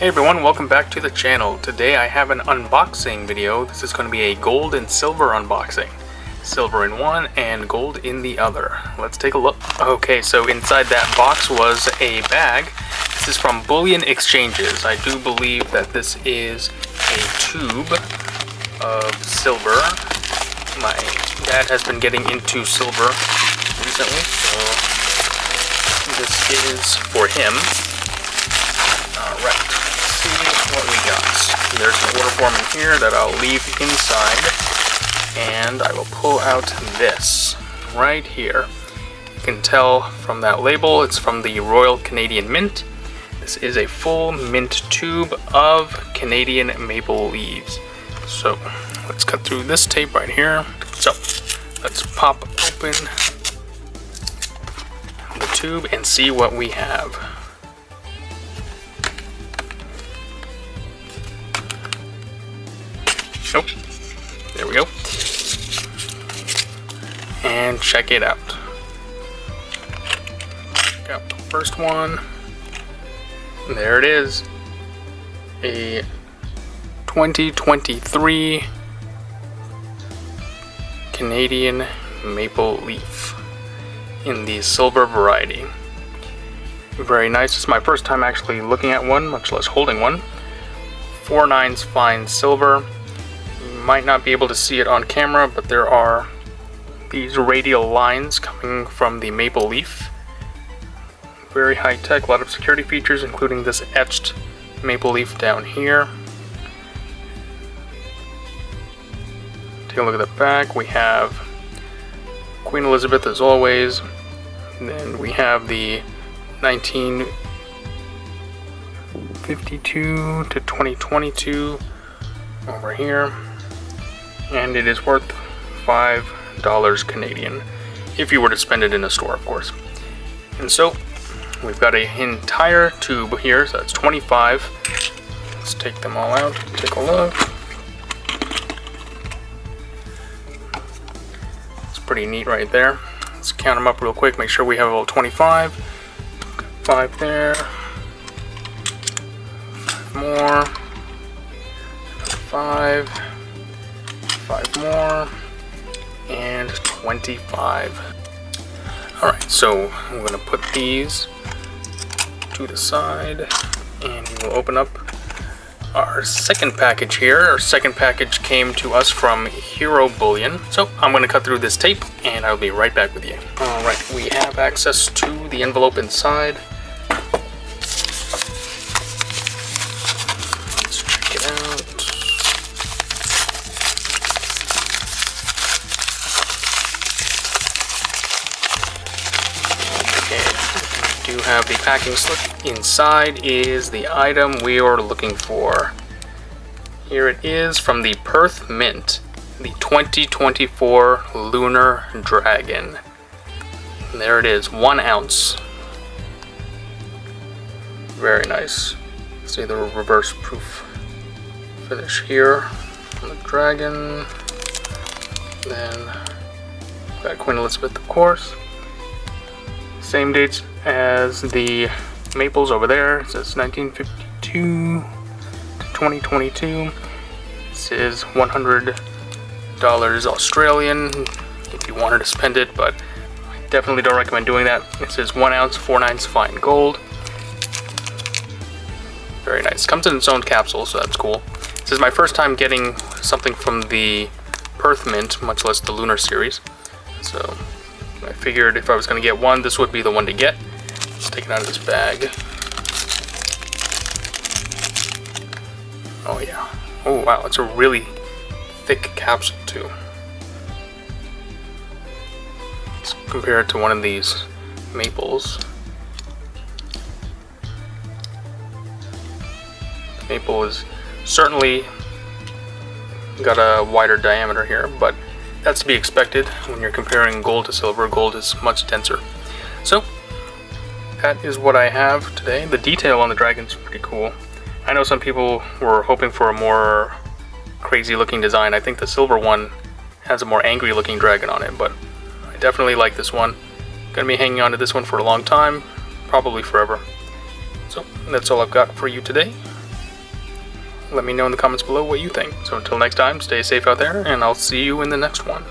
Hey everyone, welcome back to the channel. Today I have an unboxing video. This is going to be a gold and silver unboxing. Silver in one and gold in the other. Let's take a look. Okay, so inside that box was a bag. This is from Bullion Exchanges. I do believe that this is a tube of silver. My dad has been getting into silver recently, so this is for him. Alright. See what we got. There's an order form in here that I'll leave inside, and I will pull out this right here. You can tell from that label it's from the Royal Canadian Mint. This is a full mint tube of Canadian maple leaves. So let's cut through this tape right here. So let's pop open the tube and see what we have. Oh, there we go. And check it out. Check out the first one. There it is. A 2023 Canadian maple leaf in the silver variety. Very nice. It's my first time actually looking at one, much less holding one. 4/9 fine silver. Might not be able to see it on camera, but there are these radial lines coming from the maple leaf. Very high tech, a lot of security features, including this etched maple leaf down here. Take a look at the back. We have Queen Elizabeth as always. And then we have the 1952 to 2022 over here. And it is worth $5 Canadian if you were to spend it in a store, of course. And so we've got an entire tube here, so that's 25. Let's take them all out, take a look. It's pretty neat right there. Let's count them up real quick, make sure we have all 25. 5 there. 5 more. 5. 5 more, and 25. Alright, so I'm going to put these to the side, and we will open up our second package here. Our second package came to us from Hero Bullion. So I'm going to cut through this tape, and I'll be right back with you. Alright, we have access to the envelope inside. Let's check it out. Do have the packing slip. Inside is the item we are looking for. Here it is from the Perth Mint, the 2024 Lunar Dragon. And there it is, 1 ounce. Very nice. See the reverse proof finish here on the dragon. Then got Queen Elizabeth, of course. Same dates as the maples over there. It says 1952 to 2022. This is $100 Australian if you wanted to spend it, but I definitely don't recommend doing that. It says 1 ounce, 4/9 fine gold. Very nice. Comes in its own capsule, so that's cool. This is my first time getting something from the Perth Mint, much less the Lunar series. So I figured if I was going to get one, this would be the one to get. Let's take it out of this bag. Oh yeah. Oh wow, it's a really thick capsule too. Let's compare it to one of these maples. The maple is certainly got a wider diameter here, but that's to be expected when you're comparing gold to silver. Gold is much denser. So that is what I have today. The detail on the dragon's pretty cool. I know some people were hoping for a more crazy looking design. I think the silver one has a more angry looking dragon on it, but I definitely like this one. Gonna be hanging on to this one for a long time, probably forever. So that's all I've got for you today. Let me know in the comments below what you think. So until next time, stay safe out there, and I'll see you in the next one.